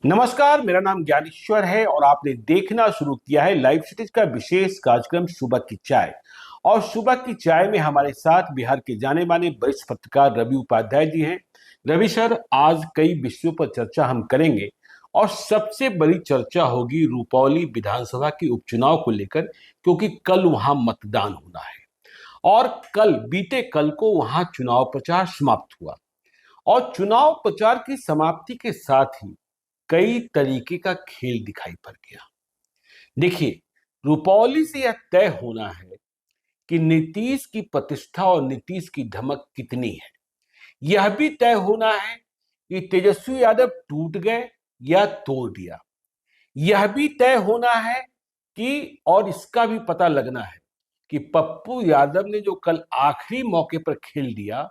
नमस्कार, मेरा नाम ज्ञानेश्वर है और आपने देखना शुरू किया है लाइव सिटीज का विशेष कार्यक्रम सुबह की चाय। और सुबह की चाय में हमारे साथ बिहार के जाने माने वरिष्ठ पत्रकार रवि उपाध्याय जी हैं। रवि सर, आज कई विषयों पर चर्चा हम करेंगे और सबसे बड़ी चर्चा होगी रुपौली विधानसभा की उपचुनाव को लेकर, क्योंकि कल वहां मतदान होना है और बीते कल को वहां चुनाव प्रचार समाप्त हुआ। और चुनाव प्रचार की समाप्ति के साथ ही कई तरीके का खेल दिखाई पड़ गया। देखिए, रुपौली से यह तय होना है कि नीतीश की प्रतिष्ठा और नीतीश की धमक कितनी है। यह भी तय होना है कि तेजस्वी यादव टूट गए या तोड़ दिया। यह भी तय होना है कि और इसका भी पता लगना है कि पप्पू यादव ने जो कल आखिरी मौके पर खेल दिया,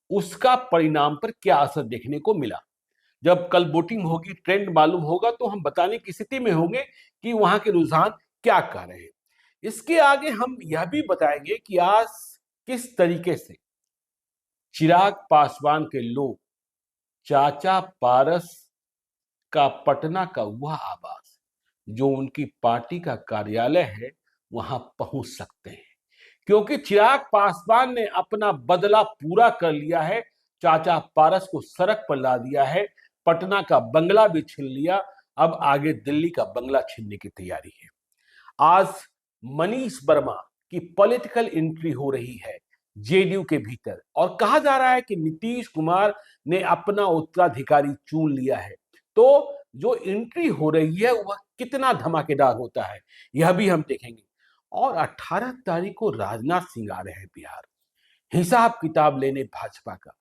उसका परिणाम पर क्या असर देखने को मिला। जब कल वोटिंग होगी, ट्रेंड मालूम होगा, तो हम बताने की स्थिति में होंगे कि वहां के रुझान क्या कह रहे हैं। इसके आगे हम यह भी बताएंगे कि आज किस तरीके से चिराग पासवान के लोग चाचा पारस का पटना का वह आवास, जो उनकी पार्टी का कार्यालय है, वहां पहुंच सकते हैं, क्योंकि चिराग पासवान ने अपना बदला पूरा कर लिया है। चाचा पारस को सड़क पर ला दिया है, पटना का बंगला भी छीन लिया, अब आगे दिल्ली का बंगला छीनने की तैयारी है। आज मनीष वर्मा की पॉलिटिकल एंट्री हो रही है जेडीयू के भीतर और कहा जा रहा है कि नीतीश कुमार ने अपना उत्तराधिकारी चुन लिया है। तो जो एंट्री हो रही है वह कितना धमाकेदार होता है, यह भी हम देखेंगे। और 18 तारीख को राजनाथ सिंह आ रहे हैं बिहार, हिसाब किताब लेने भाजपा का।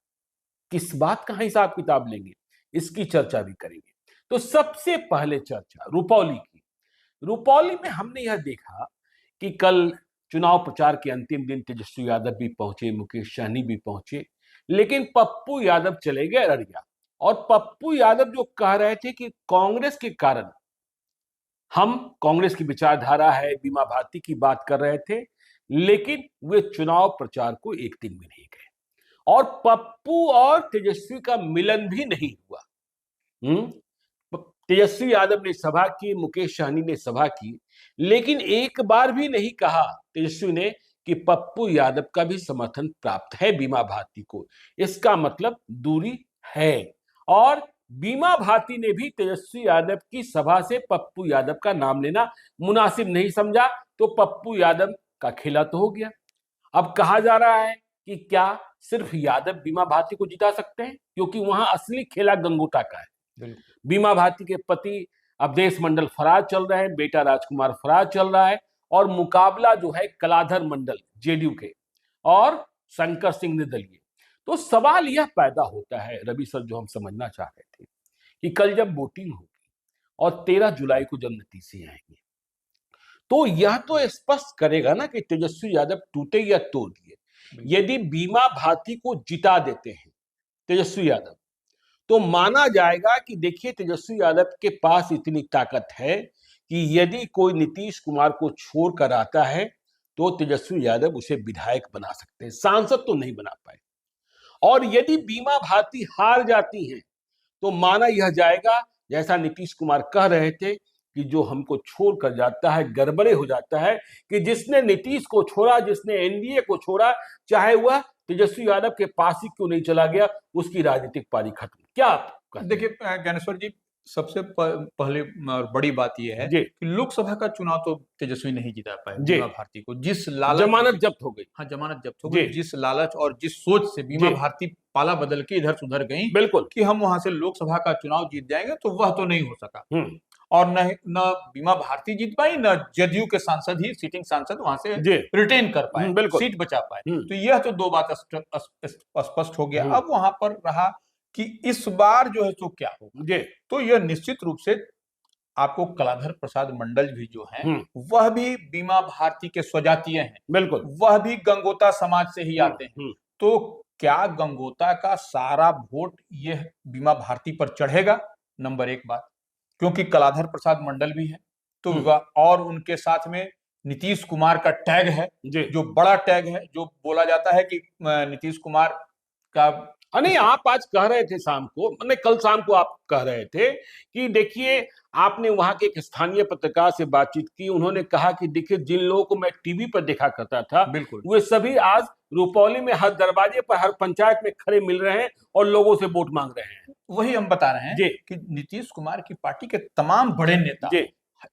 किस बात का हिसाब किताब लेंगे, इसकी चर्चा भी करेंगे। तो सबसे पहले चर्चा रुपौली की। रुपौली में हमने यह देखा कि कल चुनाव प्रचार के अंतिम दिन तेजस्वी यादव भी पहुंचे, मुकेश सहनी भी पहुंचे, लेकिन पप्पू यादव चले गए अररिया। और पप्पू यादव जो कह रहे थे कि कांग्रेस के कारण, हम कांग्रेस की विचारधारा है, बीमा भारती की बात कर रहे थे, लेकिन वे चुनाव प्रचार को एक दिन में नहीं गए और पप्पू और तेजस्वी का मिलन भी नहीं हुआ। तेजस्वी यादव ने सभा की, मुकेश सहनी ने सभा की, लेकिन एक बार भी नहीं कहा तेजस्वी ने कि पप्पू यादव का भी समर्थन प्राप्त है बीमा भारती को। इसका मतलब दूरी है। और बीमा भारती ने भी तेजस्वी यादव की सभा से पप्पू यादव का नाम लेना मुनासिब नहीं समझा, तो पप्पू यादव का खेला तो हो गया। अब कहा जा रहा है कि क्या सिर्फ यादव बीमा भारती को जिता सकते हैं, क्योंकि वहां असली खेला गंगोटा का है। बीमा भारती के पति अवधेश मंडल फरार चल रहे हैं, बेटा राजकुमार फरार चल रहा है, और मुकाबला जो है कलाधर मंडल जेडीयू के और शंकर सिंह निर्दलीय। तो सवाल यह पैदा होता है रवि सर, जो हम समझना चाह रहे थे, कि कल जब वोटिंग होगी और 13 जुलाई को जब नतीजे आएंगे, तो यह तो स्पष्ट करेगा ना कि तेजस्वी यादव टूटे या तोड़ दिए। यदि बीमा भारती को जिता देते हैं तेजस्वी यादव, तो माना जाएगा कि देखिए, तेजस्वी यादव के पास इतनी ताकत है कि यदि कोई नीतीश कुमार को छोड़कर आता है तो तेजस्वी यादव उसे विधायक बना सकते हैं, सांसद तो नहीं बना पाए। और यदि बीमा भारती हार जाती हैं तो माना यह जाएगा, जैसा नीतीश कुमार कह रहे थे, कि जो हमको छोड़कर जाता है गड़बड़े हो जाता है, कि जिसने नीतीश को छोड़ा, जिसने एनडीए को छोड़ा, चाहे वह तेजस्वी यादव के पास ही क्यों नहीं चला गया, उसकी राजनीतिक पारी खत्म। क्या आप देखिए ज्ञानेश्वर जी, सबसे पहले और बड़ी बात यह है कि लोकसभा का चुनाव तो तेजस्वी नहीं जिता पाए बीमा भारती को। जिस लालच, जमानत जब्त हो गई। हाँ, जमानत जब्त हो गई। जिस लालच और जिस सोच से बीमा भारती पाला बदल के इधर सुधर गई, बिल्कुल, कि हम वहां से लोकसभा का चुनाव जीत जाएंगे, तो वह तो नहीं हो सका। और न बीमा भारती जीत पाई, न जदयू के सांसद ही, सिटिंग सांसद वहां से रिटेन कर पाए, सीट बचा पाए। तो यह तो दो बात स्पष्ट हो गया। अब वहां पर रहा कि इस बार जो है तो क्या होगा। तो यह निश्चित रूप से आपको कलाधर प्रसाद मंडल भी जो हैं, वह भी बीमा भारती के स्वजातीय हैं, बिल्कुल, वह भी गंगोता समाज से ही आते हैं। तो क्या गंगोता का सारा वोट यह बीमा भारती पर चढ़ेगा? नंबर एक बात, क्योंकि कलाधर प्रसाद मंडल भी है, तो और उनके साथ में नीतीश कुमार का टैग है, जो बड़ा टैग है, जो बोला जाता है कि नीतीश कुमार का नहीं, आप आज कह रहे थे शाम को, मतलब कल शाम को आप कह रहे थे कि देखिए, आपने वहां के एक स्थानीय पत्रकार से बातचीत की, उन्होंने कहा कि देखिए, जिन लोगों को मैं टीवी पर देखा करता था, बिल्कुल, वे सभी आज रुपौली में हर दरवाजे पर, हर पंचायत में खड़े मिल रहे हैं और लोगों से वोट मांग रहे हैं। वही हम बता रहे हैं कि नीतीश कुमार की पार्टी के तमाम बड़े नेता,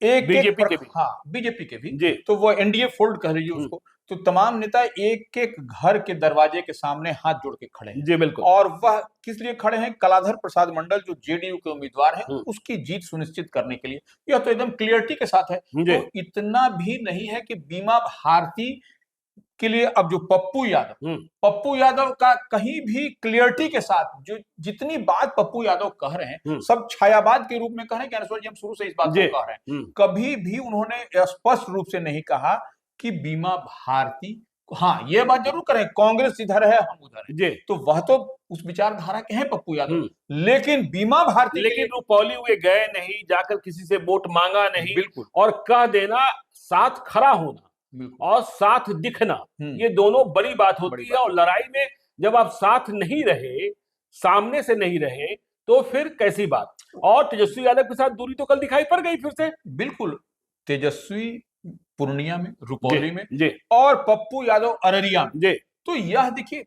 एक बीजेपी के भी, हाँ बीजेपी के भी, तो वो एनडीए फोल्ड कह लीजिए उसको, तो तमाम नेता एक एक घर के दरवाजे के सामने हाथ जोड़ के खड़े हैं। जी बिल्कुल। और वह किस लिए खड़े हैं? कलाधर प्रसाद मंडल जो जेडीयू के उम्मीदवार हैं, उसकी जीत सुनिश्चित करने के लिए। यह तो एकदम क्लियरिटी के साथ है। तो इतना भी नहीं है कि बीमा भारती के लिए अब जो पप्पू यादव का कहीं भी क्लियरिटी के साथ, जो जितनी बात पप्पू यादव कह रहे हैं, सब छायावाद के रूप में कह रहे हैं। ज्ञानेश्वर जी, हम शुरू से इस बात को कह रहे हैं, कभी भी उन्होंने स्पष्ट रूप से नहीं कहा कि बीमा भारती, हाँ ये बात जरूर करें कांग्रेस इधर है हम उधर है, तो वह तो उस विचारधारा के हैं पप्पू यादव, लेकिन बीमा भारती, लेकिन रुपौली वे गए नहीं, जाकर किसी से वोट मांगा नहीं, बिल्कुल, और कह देना, साथ खड़ा होना और साथ दिखना, ये दोनों बड़ी बात होती है। और लड़ाई में जब आप साथ नहीं रहे, सामने से नहीं रहे, तो फिर कैसी बात। और तेजस्वी यादव के साथ दूरी तो कल दिखाई पड़ गई फिर से। बिल्कुल, तेजस्वी पूर्णिया में, रुपौली में, और पप्पू यादव अररिया में। तो यह देखिए,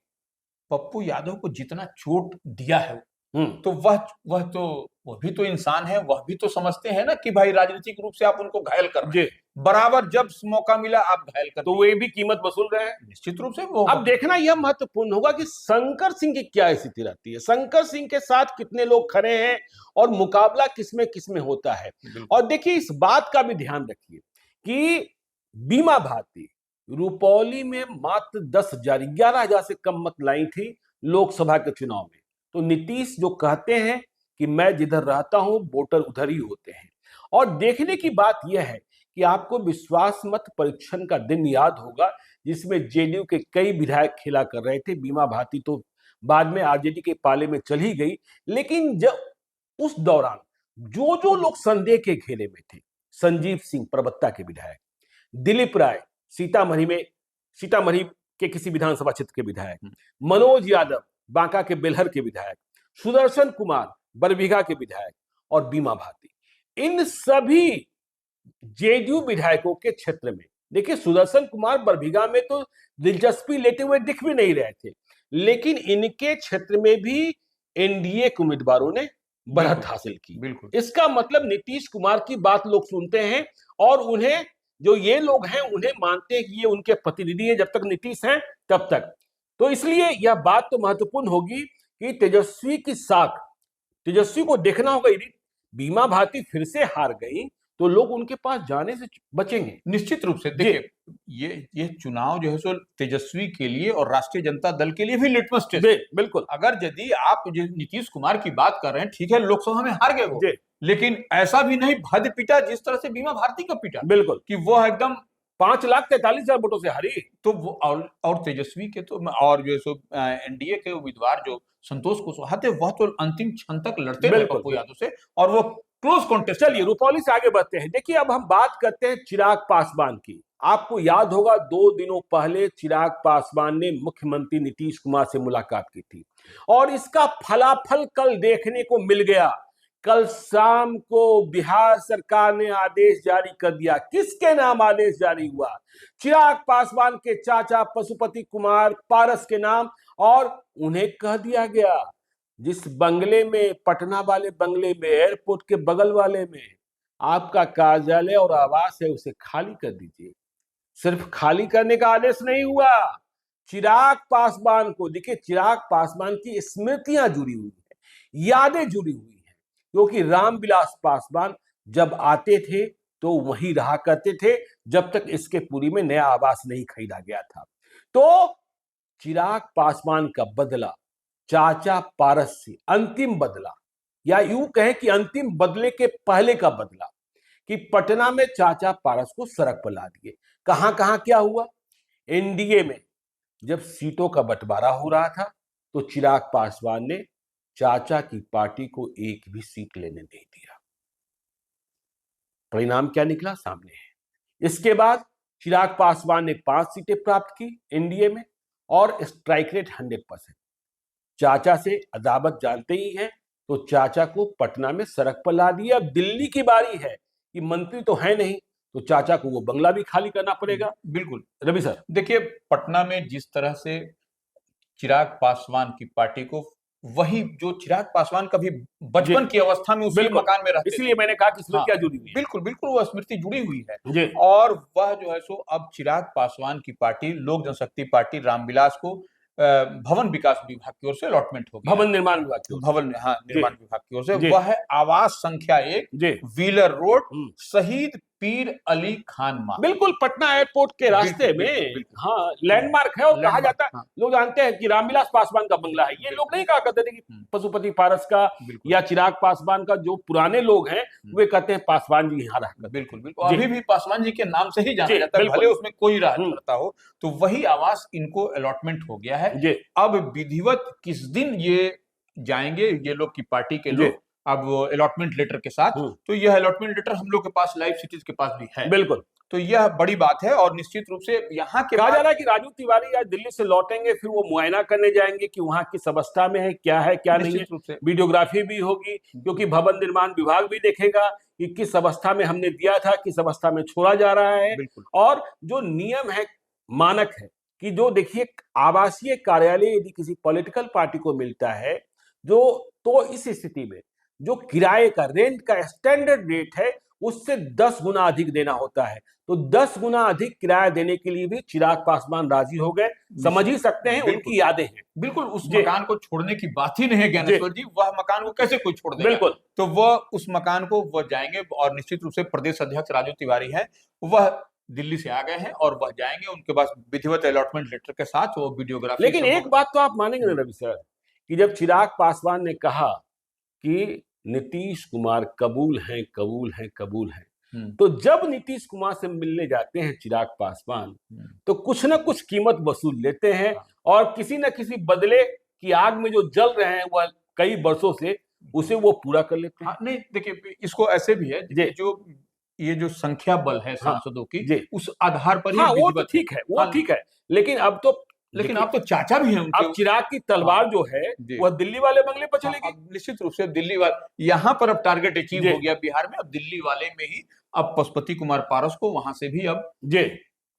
पप्पू यादव को जितना चोट दिया है, तो वह भी तो इंसान है, वह भी तो समझते हैं ना कि भाई राजनीतिक रूप से आप उनको घायल कर रहे हैं, बराबर जब मौका मिला आप घायल कर, तो वे भी कीमत वसूल रहे हैं निश्चित रूप से। वो अब देखना यह महत्वपूर्ण होगा कि शंकर सिंह की क्या स्थिति रहती है, शंकर सिंह के साथ कितने लोग खड़े हैं और मुकाबला किसमें होता है। और देखिए, इस बात का भी ध्यान रखिए कि बीमा भारती रुपौली में मात्र 10,000, 11,000 से कम मत लाई थी लोकसभा के चुनाव में। तो नीतीश जो कहते हैं कि मैं जिधर रहता हूं वोटर उधर ही होते हैं। और देखने की बात यह है कि आपको विश्वास मत परीक्षण का दिन याद होगा, जिसमें जेडीयू के कई विधायक खेला कर रहे थे। बीमा भारती तो बाद में आरजेडी के पाले में चली गई, लेकिन जब उस दौरान जो लोग संदेह के घेरे में थे, संजीव सिंह परबत्ता के विधायक, दिलीप राय सीतामढ़ी के किसी विधानसभा क्षेत्र के विधायक, मनोज यादव बांका के बेलहर के विधायक, सुदर्शन कुमार बरबीघा के विधायक और बीमा भारती, इन सभी जेडीयू विधायकों के क्षेत्र में देखिए, सुदर्शन कुमार बरबीघा में तो दिलचस्पी लेते हुए दिख भी नहीं रहे थे, लेकिन इनके क्षेत्र में भी एनडीए के उम्मीदवारों ने बढ़त हासिल की। बिल्कुल, इसका मतलब नीतीश कुमार की बात लोग सुनते हैं और उन्हें, जो ये लोग हैं, उन्हें मानते हैं कि ये उनके प्रतिनिधि हैं, जब तक नीतीश हैं तब तक। तो इसलिए यह बात तो महत्वपूर्ण होगी कि तेजस्वी को देखना होगा। यदि बीमा भारती फिर से हार गई तो लोग उनके पास जाने से बचेंगे निश्चित रूप से। देखिए, ये चुनाव जो है सो तेजस्वी के लिए और राष्ट्रीय जनता दल के लिए भी लिटमस टेस्ट है। बिल्कुल, अगर यदि आप नीतीश कुमार की बात कर रहे हैं, ठीक है लोकसभा में हार गए वो, लेकिन ऐसा भी नहीं भद पिटा जिस तरह से बीमा भारती का पिटा, बिल्कुल, कि वो एकदम 5,43,000 वोटों से हारी। तो वो और तेजस्वी के तो, और जो सो एनडीए के उम्मीदवार जो संतोष कुशवाहा थे, वह तो अंतिम क्षण तक लड़ते रहे पप्पू यादव से, और वो क्लोज कॉन्टेस्ट। चलिए रुपौली से आगे बढ़ते हैं। देखिए, अब हम बात करते हैं चिराग पासवान की। आपको याद होगा 2 दिनों पहले चिराग पासवान ने मुख्यमंत्री नीतीश कुमार से मुलाकात की थी, और इसका फलाफल कल देखने को मिल गया। कल शाम को बिहार सरकार ने आदेश जारी कर दिया। किसके नाम आदेश जारी हुआ? चिराग पासवान के चाचा पशुपति कुमार पारस के नाम। और उन्हें कह दिया गया, जिस बंगले में, पटना वाले बंगले में, एयरपोर्ट के बगल वाले में आपका कार्यालय और आवास है, उसे खाली कर दीजिए। सिर्फ खाली करने का आदेश नहीं हुआ, चिराग पासवान को, देखिए, चिराग पासवान की स्मृतियां जुड़ी हुई है, यादें जुड़ी हुई है, क्योंकि रामविलास पासवान जब आते थे तो वहीं रहा करते थे, जब तक इसके पुरी में नया आवास नहीं खरीदा गया था। तो चिराग पासवान का बदला चाचा पारस से, अंतिम बदला, या यूं कहें कि अंतिम बदले के पहले का बदला, कि पटना में चाचा पारस को सड़क पर ला दिए। कहां कहां क्या हुआ? एनडीए में जब सीटों का बंटवारा हो रहा था तो चिराग पासवान ने चाचा की पार्टी को एक भी सीट लेने नहीं दिया। परिणाम क्या निकला सामने है। इसके बाद चिराग पासवान ने 5 सीटें प्राप्त की एनडीए में, और स्ट्राइक रेट 100%। चाचा से अदावत जानते ही हैं, तो चाचा को पटना में सड़क पर ला दिया। अब दिल्ली की बारी है कि मंत्री तो है नहीं, तो चाचा को वो बंगला भी खाली करना पड़ेगा। बिल्कुल रवि सर, देखिए पटना में जिस तरह से चिराग पासवान की पार्टी को, वही जो चिराग पासवान कभी बचपन की अवस्था में उसी मकान में रहते, इसलिए मैंने कहा कि स्मृतियां जुड़ी हुई है। बिल्कुल बिल्कुल वो स्मृति जुड़ी हुई है। और वह जो है सो अब चिराग पासवान की पार्टी लोक जनशक्ति पार्टी रामविलास को भवन विकास विभाग की ओर से अलॉटमेंट हो गया, भवन निर्माण विभाग की ओर, निर्माण विभाग की ओर से। वह है आवास संख्या 1 व्हीलर रोड, शहीद पीर अली खान मार्ग, बिल्कुल पटना एयरपोर्ट के रास्ते में। हाँ, लैंडमार्क है। और कहा जाता है, लोग जानते हैं कि रामविलास पासवान का बंगला है। ये लोग नहीं कहा करते थे कि पशुपति पारस का या चिराग पासवान का। जो पुराने लोग हैं वे कहते हैं पासवान जी यहाँ रहते। बिल्कुल बिल्कुल अभी भी पासवान जी के नाम से ही जाना जाता है, भले उसमें कोई राज करता हो। तो वही आवास इनको अलॉटमेंट हो गया है। अब विधिवत किस दिन ये जाएंगे ये लोग की पार्टी के लोग, अब अलॉटमेंट लेटर के साथ। तो यह अलॉटमेंट लेटर हम लोग के पास, लाइफ सिटीज के पास भी है। बिल्कुल, तो यह बड़ी बात है। और निश्चित रूप से यहाँ के कहा जा रहा है कि राजू तिवारी आज दिल्ली से लौटेंगे, फिर वो मुआयना करने जाएंगे कि वहां किस अवस्था में है, क्या नहीं है। वीडियोग्राफी भी होगी, क्योंकि भवन निर्माण विभाग भी देखेगा कि किस अवस्था में हमने दिया था, किस अवस्था में छोड़ा जा रहा है। और जो नियम है, मानक है कि जो देखिए आवासीय कार्यालय यदि किसी पॉलिटिकल पार्टी को मिलता है तो इस स्थिति में जो किराए का, रेंट का स्टैंडर्ड रेट है उससे 10 गुना अधिक देना होता है। तो 10 गुना अधिक किराया देने के लिए भी चिराग पासवान राजी हो गए। समझ ही सकते हैं, उनकी यादें हैं। बिल्कुल उस मकान को छोड़ने की बात ही नहीं है ज्ञानेश्वर जी। वह मकान को कैसे कोई छोड़ देगा? बिल्कुल, तो वह उस मकान को वह जाएंगे। और निश्चित रूप से प्रदेश अध्यक्ष राजू तिवारी है, वह दिल्ली से आ गए हैं और वह जाएंगे उनके पास विधिवत अलॉटमेंट लेटर के साथ, वो वीडियोग्राफी। लेकिन एक बात तो आप मानेंगे ना रवि सर, कि जब चिराग पासवान ने कहा कि नीतीश कुमार कबूल हैं, तो जब नीतीश कुमार से मिलने जाते हैं चिराग पासवान, तो कुछ न कुछ कीमत वसूल लेते हैं। और किसी न किसी बदले की आग में जो जल रहे हैं वह कई वर्षों से, उसे वो पूरा कर लेते हैं। नहीं देखिए, इसको ऐसे भी है, जो ये जो संख्या बल है सांसदों की, उस आधार पर ही वो तो ठीक है, वो ठीक है। लेकिन अब तो चाचा भी हैं उनके। अब चिराग की तलवार जो है वह दिल्ली वाले बंगले पर चलेगी। निश्चित रूप से दिल्ली वाले, यहाँ पर अब टारगेट अचीव हो गया बिहार में। अब दिल्ली वाले में ही अब पशुपति कुमार पारस को वहां से भी अब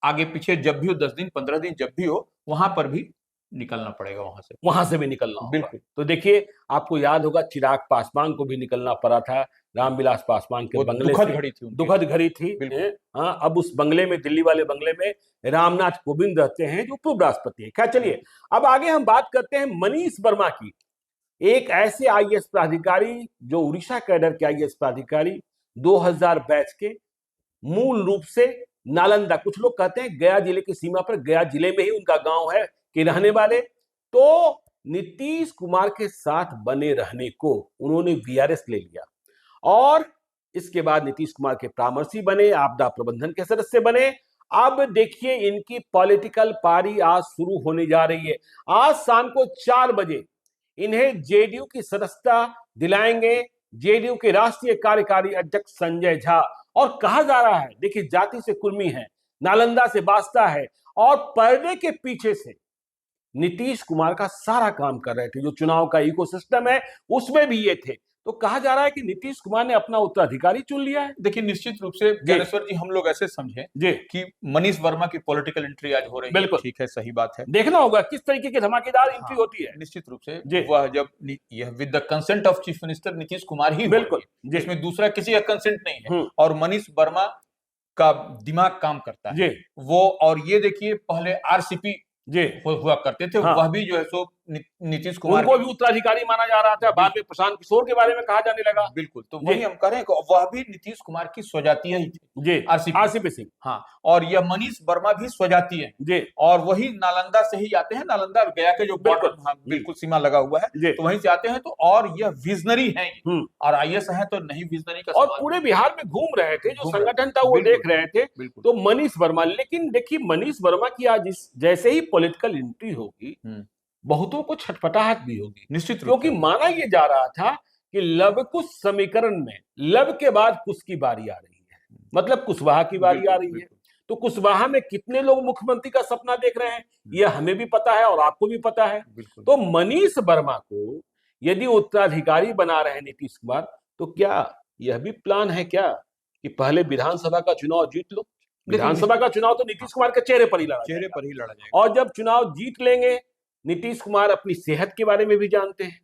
आगे पीछे जब भी हो, 10 दिन 15 दिन जब भी हो, वहां पर भी निकलना पड़ेगा, वहां से भी निकलना। बिल्कुल। तो देखिए, आपको याद होगा चिराग पासवान को भी निकलना पड़ा था रामविलास पासवान के बंगले से। दुखद घड़ी थी। हाँ, अब उस बंगले में, दिल्ली वाले बंगले में रामनाथ कोविंद रहते हैं, जो पूर्व राष्ट्रपति है। क्या, चलिए अब आगे हम बात करते हैं मनीष वर्मा की। एक ऐसे आईएएस प्राधिकारी जो उड़ीसा कैडर के आईएएस प्राधिकारी, 2000 बैच के, मूल रूप से नालंदा, कुछ लोग कहते हैं गया जिले की सीमा पर, गया जिले में ही उनका गांव है, के रहने वाले। तो नीतीश कुमार के साथ बने रहने को उन्होंने वीआरएस ले लिया और इसके बाद नीतीश कुमार के परामर्शी बने, आपदा प्रबंधन के सदस्य बने। अब देखिए इनकी पॉलिटिकल पारी आज शुरू होने जा रही है। आज शाम को 4 बजे इन्हें जेडीयू की सदस्यता दिलाएंगे जेडीयू के राष्ट्रीय कार्यकारी अध्यक्ष संजय झा। और कहा जा रहा है, देखिए जाति से कुर्मी है, नालंदा से वास्ता है, और पर्दे के पीछे से नीतीश कुमार का सारा काम कर रहे थे। जो चुनाव का इकोसिस्टम है उसमें भी ये थे। तो कहा जा रहा है कि नीतीश कुमार ने अपना उत्तराधिकारी चुन लिया है। देखिए निश्चित रूप से ज्ञानेश्वर जी, हम लोग ऐसे समझे कि मनीष वर्मा की पॉलिटिकल एंट्री आज हो रही है। बिल्कुल ठीक है, सही बात है। देखना होगा किस तरीके की धमाकेदार एंट्री होती है। निश्चित रूप से वह जब यह with the consent of chief minister Nitish Kumar ही, बिल्कुल, जिसमें दूसरा किसी का कंसेंट नहीं है। और मनीष वर्मा का दिमाग काम करता है वो। और ये देखिए, पहले आरसीपी हुआ करते थे। वह भी जो है सो नीतीश कुमार, उनको भी उत्तराधिकारी माना जा रहा था। बाद में प्रशांत किशोर के बारे में कहा जाने लगा। बिल्कुल, तो वही हम कह रहे हैं, वह भी नीतीश कुमार की स्वजातीय ही थी, आरसीपी सिंह। हाँ, और यह मनीष वर्मा भी स्वजातीय है, और वही नालंदा से ही आते हैं। नालंदा गया के जो बिल्कुल सीमा लगा हुआ है, तो वहीं से आते हैं। तो और यह विजनरी है, और आईएएस है तो नहीं विजनरी का। और पूरे बिहार में घूम रहे थे, जो संगठन था वो देख रहे थे। तो मनीष वर्मा, लेकिन देखिए मनीष वर्मा की आज जैसे ही पॉलिटिकल एंट्री होगी, बहुतों को छटपटाहट भी होगी। निश्चित, क्योंकि माना यह जा रहा था कि लव-कुश समीकरण में लव के बाद कुश की बारी आ रही है, मतलब कुशवाहा की बारी आ रही है। तो कुशवाहा में कितने लोग मुख्यमंत्री का सपना देख रहे हैं, यह हमें भी पता है और आपको भी पता है। तो मनीष वर्मा को यदि उत्तराधिकारी बना रहे हैं नीतीश कुमार, तो क्या यह भी प्लान है क्या कि पहले विधानसभा का चुनाव जीत लो? विधानसभा का चुनाव तो नीतीश कुमार के चेहरे पर ही लड़ा जाएगा। और जब चुनाव जीत लेंगे, नीतीश कुमार अपनी सेहत के बारे में भी जानते हैं,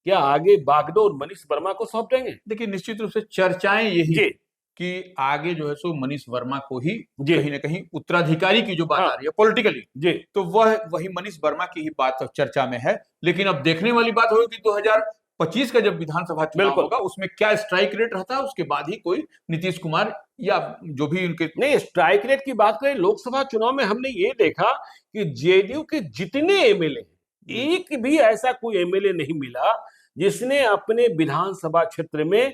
क्या आगे बागडोर मनीष वर्मा को सौंप देंगे? देखिए, निश्चित रूप से चर्चाएं यही कि आगे जो है सो मनीष वर्मा को ही कहीं ना कहीं उत्तराधिकारी की जो बात आ रही है पॉलिटिकली, तो वही मनीष वर्मा की ही बात चर्चा में है। लेकिन अब देखने वाली बात होगी कि 2025 का जब विधानसभा चुनाव होगा उसमें क्या स्ट्राइक रेट रहता है, उसके बाद ही कोई नीतीश कुमार या जो भी उनके नहीं। स्ट्राइक रेट की बात करें, लोकसभा चुनाव में हमने ये देखा कि जेडीयू के जितने एमएलए, एक भी ऐसा कोई एमएलए नहीं मिला जिसने अपने विधानसभा क्षेत्र में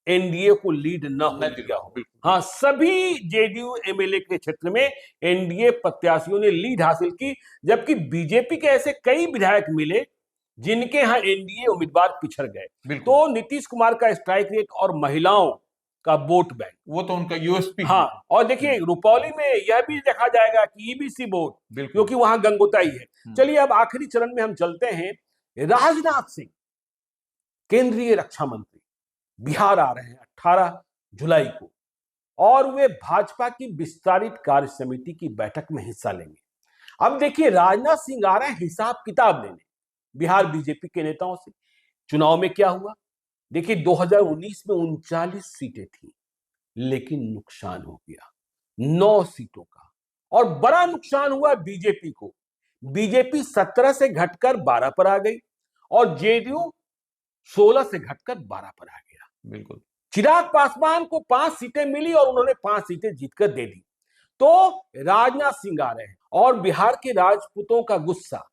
एनडीए को लीड न दिया हो। हाँ, सभी जेडीयू एमएलए के क्षेत्र में एनडीए प्रत्याशियों ने लीड हासिल की, जबकि बीजेपी के ऐसे कई विधायक मिले जिनके यहाँ एनडीए उम्मीदवार पिछड़ गए। तो नीतीश कुमार का स्ट्राइक रेट और महिलाओं का वोट बैंक, वो तो उनका यूएसपी। हाँ, और देखिए रुपौली में यह भी देखा जाएगा कि ईबीसी वोट, क्योंकि वहां गंगोताई है। चलिए अब आखिरी चरण में हम चलते हैं। राजनाथ सिंह केंद्रीय रक्षा मंत्री बिहार आ रहे हैं 18 जुलाई को, और वे भाजपा की विस्तारित कार्य समिति की बैठक में हिस्सा लेंगे। अब देखिए, राजनाथ सिंह आ रहे हैं हिसाब किताब लेने बिहार बीजेपी के नेताओं से। चुनाव में क्या हुआ देखिए, 2019 में 39 सीटें थी, लेकिन नुकसान हो गया 9 सीटों का, और बड़ा नुकसान हुआ बीजेपी को। बीजेपी 17 से घटकर 12 पर आ गई और जेडीयू 16 से घटकर 12 पर आ गया। बिल्कुल। चिराग पासवान को 5 सीटें मिली और उन्होंने 5 सीटें जीतकर दे दी। तो राजनाथ सिंह आ रहे हैं, और बिहार के राजपूतों का गुस्सा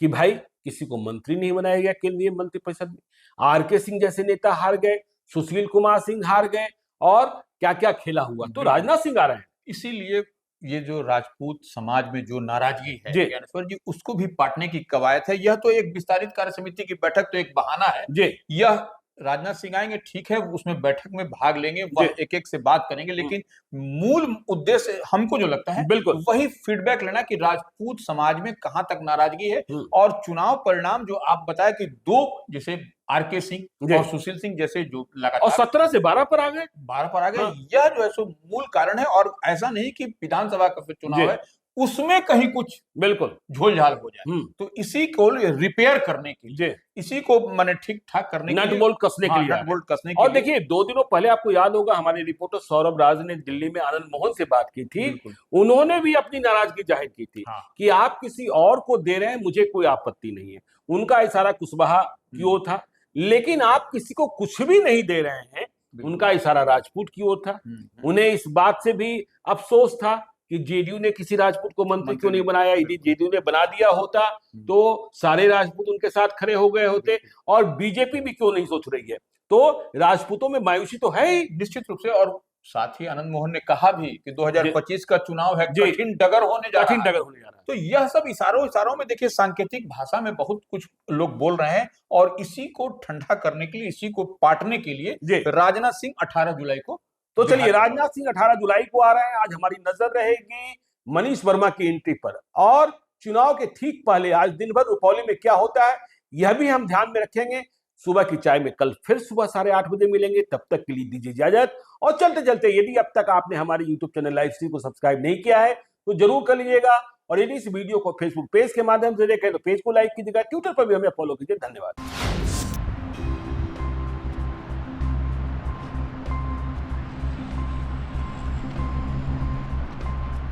कि भाई किसी को मंत्री नहीं बनाया गया केंद्रीय मंत्रिपरिषद में, आरके सिंह जैसे नेता हार गए, सुशील कुमार सिंह हार गए, और क्या क्या खेला हुआ। तो राजनाथ सिंह आ रहे हैं। इसीलिए ये जो राजपूत समाज में जो नाराजगी है ज्ञानेश्वर जी, उसको भी पाटने की कवायद है। यह तो एक विस्तारित कार्य समिति की बैठक तो एक बहाना है। यह राजनाथ सिंह आएंगे, ठीक है, उसमें बैठक में भाग लेंगे, वह एक एक से बात करेंगे, लेकिन मूल उद्देश्य हमको जो लगता है बिल्कुल वही फीडबैक लेना कि राजपूत समाज में कहां तक नाराजगी है। और चुनाव परिणाम जो आप बताया कि 2 जैसे आरके सिंह और सुशील सिंह जैसे जो लगातार, और 17 से 12 पर आ गए, 12 पर आ गए। यह जो है सो मूल कारण है, और ऐसा नहीं कि विधानसभा का चुनाव है उसमें कहीं कुछ बिल्कुल झोलझाल हो जाए। तो इसी को रिपेयर करने के लिए, इसी को माने ठीक ठाक करने के लिए, नट बोल्ट कसने के लिए, नट बोल्ट कसने के और लिए। देखिए 2 दिनों पहले आपको याद होगा हमारे रिपोर्टर सौरभ राज ने दिल्ली में आनंद मोहन से बात की थी। उन्होंने भी अपनी नाराजगी जाहिर की थी कि आप किसी और को दे रहे हैं, मुझे कोई आपत्ति नहीं है। उनका इशारा कुशवाहा की ओर था, लेकिन आप किसी को कुछ भी नहीं दे रहे हैं, उनका इशारा राजपूत की ओर था। उन्हें इस बात से भी अफसोस था कि जेडीयू ने किसी राजपूत को मंत्री क्यों नहीं बनाया। यदि जेडीयू ने बना दिया होता तो सारे राजपूत उनके साथ खड़े हो गए होते, और बीजेपी भी क्यों नहीं सोच रही है। तो राजपूतों में मायूसी तो है ही निश्चित रूप से। और साथ ही आनंद मोहन ने कहा भी कि 2025 का चुनाव है, कठिन डगर होने जा रहा है। तो यह सब इशारों में देखिए सांकेतिक भाषा में बहुत कुछ लोग बोल रहे हैं, और इसी को ठंडा करने के लिए, इसी को पाटने के लिए राजनाथ सिंह 18 जुलाई को, तो चलिए राजनाथ सिंह 18 जुलाई को आ रहे हैं। आज हमारी नजर रहेगी मनीष वर्मा की एंट्री पर, और चुनाव के ठीक पहले आज दिन भर रुपौली में क्या होता है यह भी हम ध्यान में रखेंगे। सुबह की चाय में कल फिर सुबह 8:30 बजे मिलेंगे, तब तक के लिए दीजिए इजाजत। और चलते चलते यदि अब तक आपने हमारे यूट्यूब चैनल लाइव स्ट्रीम को सब्सक्राइब नहीं किया है तो जरूर कर लीजिएगा, और यदि इस वीडियो को फेसबुक पेज के माध्यम से देखें तो पेज को लाइक कीजिएगा, ट्विटर पर भी हमें फॉलो कीजिए। धन्यवाद।